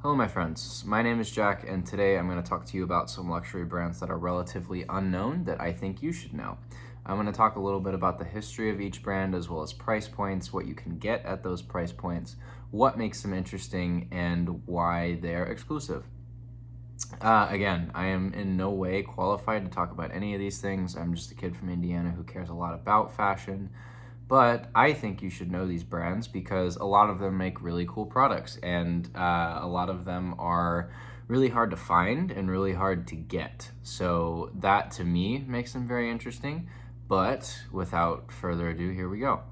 Hello my friends, my name is Jack and today I'm going to talk to you about some luxury brands that are relatively unknown that I think you should know. I'm going to talk a little bit about the history of each brand as well as price points, what you can get at those price points, what makes them interesting, and why they're exclusive. Again, I am in no way qualified to talk about any of these things. I'm just a kid from Indiana who cares a lot about fashion. But I think you should know these brands because a lot of them make really cool products and a lot of them are really hard to find and really hard to get. So that to me makes them very interesting. But without further ado, here we go.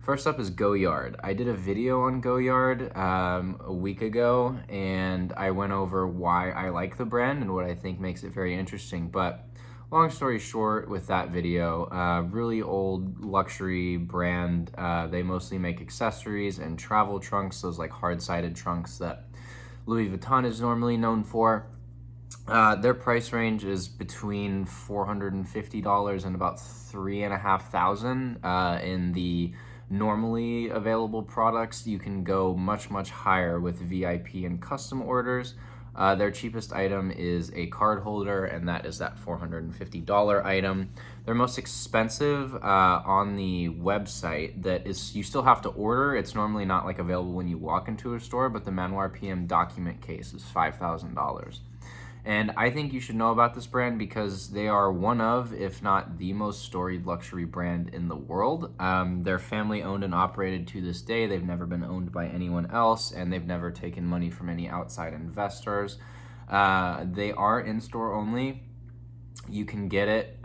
First up is Goyard. I did a video on Goyard a week ago and I went over why I like the brand and what I think makes it very interesting. But long story short, with that video, really old luxury brand. They mostly make accessories and travel trunks, those like hard-sided trunks that Louis Vuitton is normally known for. Their price range is between $450 and about $3,500 in the normally available products. You can go much higher with VIP and custom orders. Their cheapest item is a card holder, and that is that $450 item. Their most expensive on the website that is you still have to order. It's normally not like available when you walk into a store, but the Manoir PM document case is $5,000. And I think you should know about this brand because they are one of, if not the most storied luxury brand in the world. They're family owned and operated to this day. They've never been owned by anyone else, and they've never taken money from any outside investors. They are in-store only. You can get it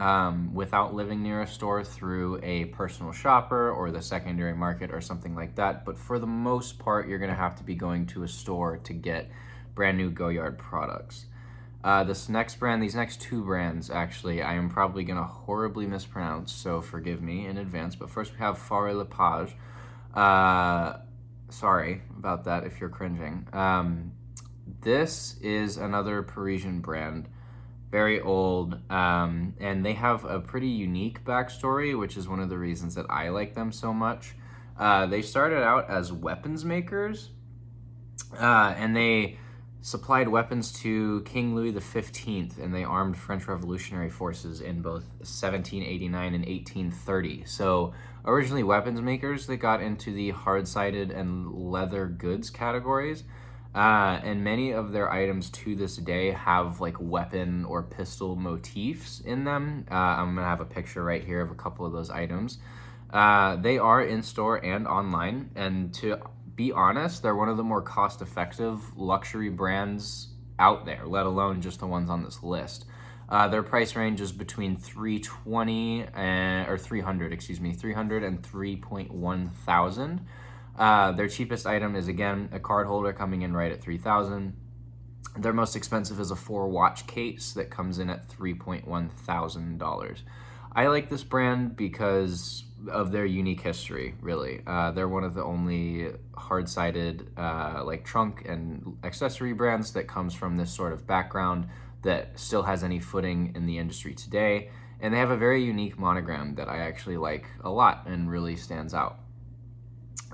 without living near a store through a personal shopper or the secondary market or something like that. But for the most part, you're going to have to be going to a store to get brand new Goyard products. These next two brands, actually, I am probably going to horribly mispronounce, so forgive me in advance. But first we have Faré Lepage. Sorry about that if you're cringing. This is another Parisian brand, very old, and they have a pretty unique backstory, which is one of the reasons that I like them so much. They started out as weapons makers, and they supplied weapons to King Louis XV, and they armed French Revolutionary forces in both 1789 and 1830. So originally weapons makers that got into the hard-sided and leather goods categories, and many of their items to this day have like weapon or pistol motifs in them. I'm gonna have a picture right here of a couple of those items. They are in-store and online, and to be honest, they're one of the more cost-effective luxury brands out there, let alone just the ones on this list. Their price range is between $300 and $3.1 thousand. Their cheapest item is, again, a card holder coming in right at $3,000. Their most expensive is a 4-watch case that comes in at $3.1 thousand. I like this brand because of their unique history, really. They're one of the only hard-sided like trunk and accessory brands that comes from this sort of background that still has any footing in the industry today. And they have a very unique monogram that I actually like a lot and really stands out.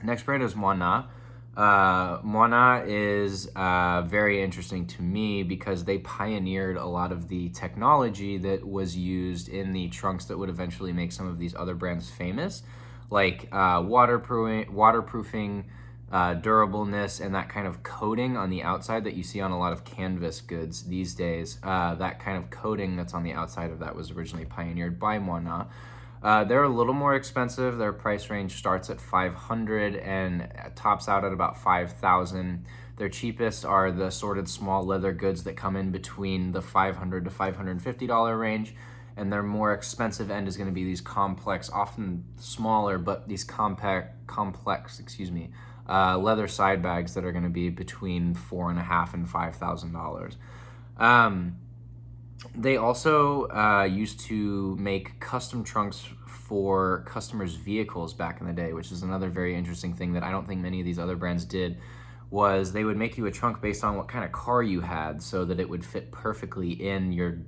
Next brand is Moina. Moina is very interesting to me because they pioneered a lot of the technology that was used in the trunks that would eventually make some of these other brands famous, like waterproofing, durableness, and that kind of coating on the outside that you see on a lot of canvas goods these days. That kind of coating that's on the outside of that was originally pioneered by Moina. They're a little more expensive. Their price range starts at $500 and tops out at about $5,000. Their cheapest are the assorted small leather goods that come in between the $500 to $550 range, and their more expensive end is going to be these complex, often smaller, but these complex, leather side bags that are going to be between $4,500 and $5,000. They also used to make custom trunks for customers' vehicles back in the day, which is another very interesting thing that I don't think many of these other brands did, was they would make you a trunk based on what kind of car you had so that it would fit perfectly in your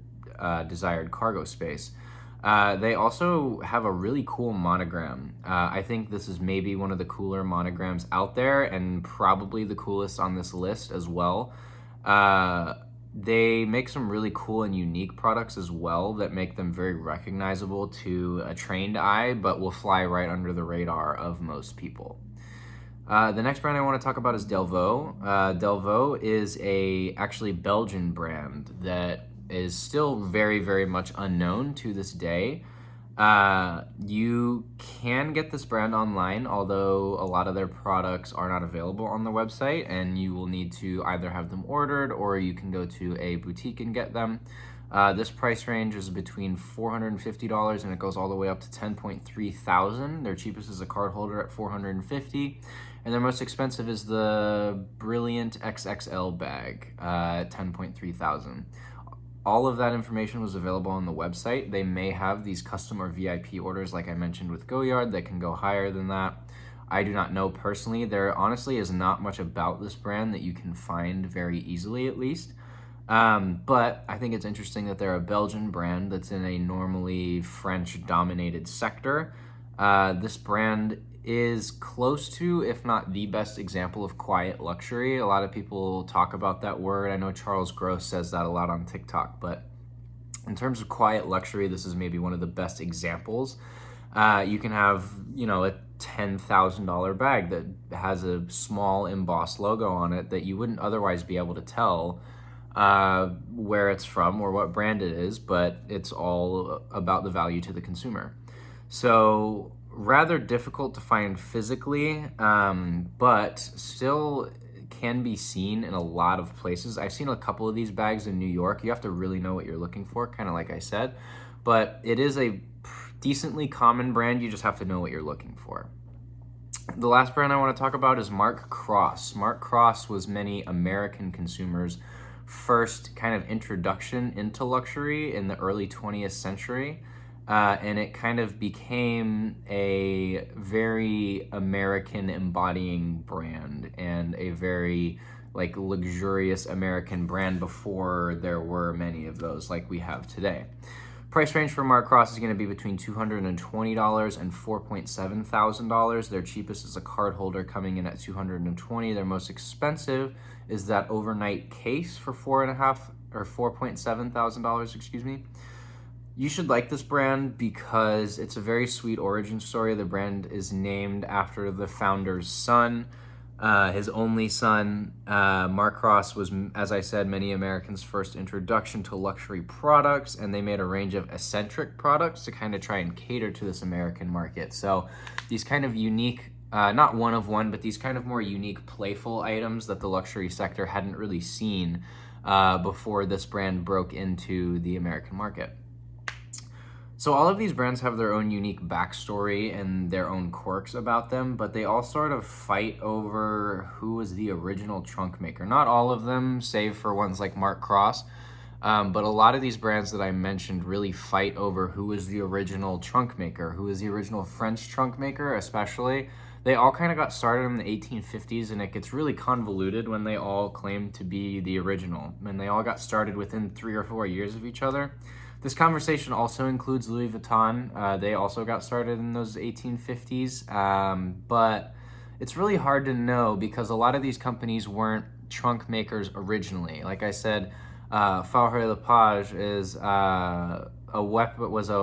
desired cargo space. They also have a really cool monogram. I think this is maybe one of the cooler monograms out there and probably the coolest on this list as well. They make some really cool and unique products as well that make them very recognizable to a trained eye, but will fly right under the radar of most people. The next brand I want to talk about is Delvo. Delvo is a actually Belgian brand that is still very, very much unknown to this day. You can get this brand online, although a lot of their products are not available on the website, and you will need to either have them ordered or you can go to a boutique and get them. This price range is between $450 and it goes all the way up to $10.3 thousand. Their cheapest is a card holder at $450, and their most expensive is the Brilliant XXL bag at $10.3 thousand. All of that information was available on the website. They may have these custom or VIP orders, like I mentioned with Goyard, that can go higher than that. I do not know personally. There honestly is not much about this brand that you can find very easily, at least. But I think it's interesting that they're a Belgian brand that's in a normally French-dominated sector. This brand is close to, if not the best example of quiet luxury. A lot of people talk about that word. I know Charles Gross says that a lot on TikTok, but in terms of quiet luxury, this is maybe one of the best examples. You can have, a $10,000 bag that has a small embossed logo on it that you wouldn't otherwise be able to tell where it's from or what brand it is, but it's all about the value to the consumer. So rather difficult to find physically, but still can be seen in a lot of places. I've seen a couple of these bags in New York. You have to really know what you're looking for, kind of like I said, but it is a decently common brand. You just have to know what you're looking for. The last brand I want to talk about is Mark Cross. Mark Cross was many American consumers' first kind of introduction into luxury in the early 20th century. And it kind of became a very American embodying brand and a very luxurious American brand before there were many of those like we have today. Price range for Mark Cross is going to be between $220 and $4.7 thousand. Their cheapest is a card holder coming in at $220. Their most expensive is that overnight case for $4.7 thousand. Excuse me. You should like this brand because it's a very sweet origin story. The brand is named after the founder's son, his only son. Mark Cross was, as I said, many Americans' first introduction to luxury products, and they made a range of eccentric products to kind of try and cater to this American market. So these kind of unique, not one of one, but these kind of more unique, playful items that the luxury sector hadn't really seen before this brand broke into the American market. So all of these brands have their own unique backstory and their own quirks about them, but they all sort of fight over who was the original trunk maker. Not all of them, save for ones like Mark Cross, but a lot of these brands that I mentioned really fight over who was the original trunk maker, who was the original French trunk maker especially. They all kind of got started in the 1850s, and it gets really convoluted when they all claim to be the original, and they all got started within 3 or 4 years of each other. This conversation also includes Louis Vuitton. They also got started in those 1850s, but it's really hard to know because a lot of these companies weren't trunk makers originally. Like I said, Faucher Lepage was a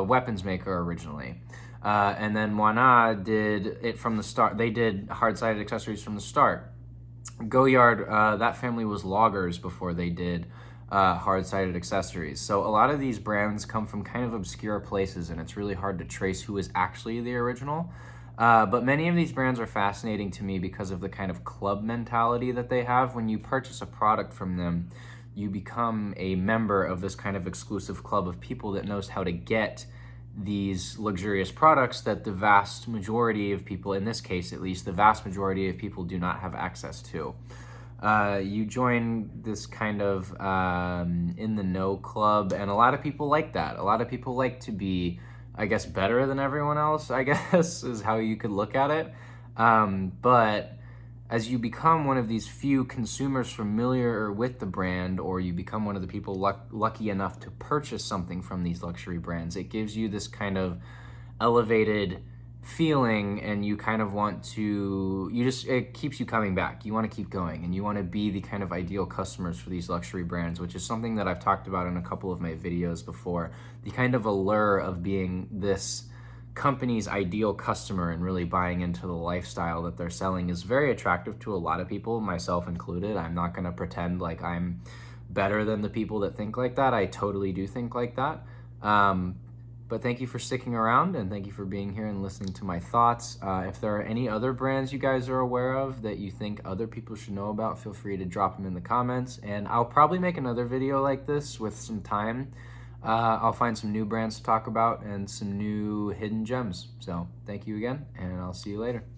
weapons maker originally. And then Moina did it from the start. They did hard-sided accessories from the start. Goyard, that family was loggers before they did hard-sided accessories. So a lot of these brands come from kind of obscure places, and it's really hard to trace who is actually the original. But many of these brands are fascinating to me because of the kind of club mentality that they have. When you purchase a product from them, you become a member of this kind of exclusive club of people that knows how to get these luxurious products that the vast majority of people, in this case at least, the vast majority of people do not have access to. You join this kind of in the know club, and a lot of people like that. A lot of people like to be, I guess, better than everyone else, I guess, is how you could look at it. But as you become one of these few consumers familiar with the brand, or you become one of the people lucky enough to purchase something from these luxury brands, it gives you this kind of elevated feeling, and you kind of want to, it keeps you coming back. You want to keep going, and you want to be the kind of ideal customers for these luxury brands, which is something that I've talked about in a couple of my videos before. The kind of allure of being this company's ideal customer and really buying into the lifestyle that they're selling is very attractive to a lot of people, myself included. I'm not going to pretend like I'm better than the people that think like that. I totally do think like that. But thank you for sticking around, and thank you for being here and listening to my thoughts. If there are any other brands you guys are aware of that you think other people should know about, feel free to drop them in the comments, and I'll probably make another video like this with some time. I'll find some new brands to talk about and some new hidden gems. So thank you again, and I'll see you later.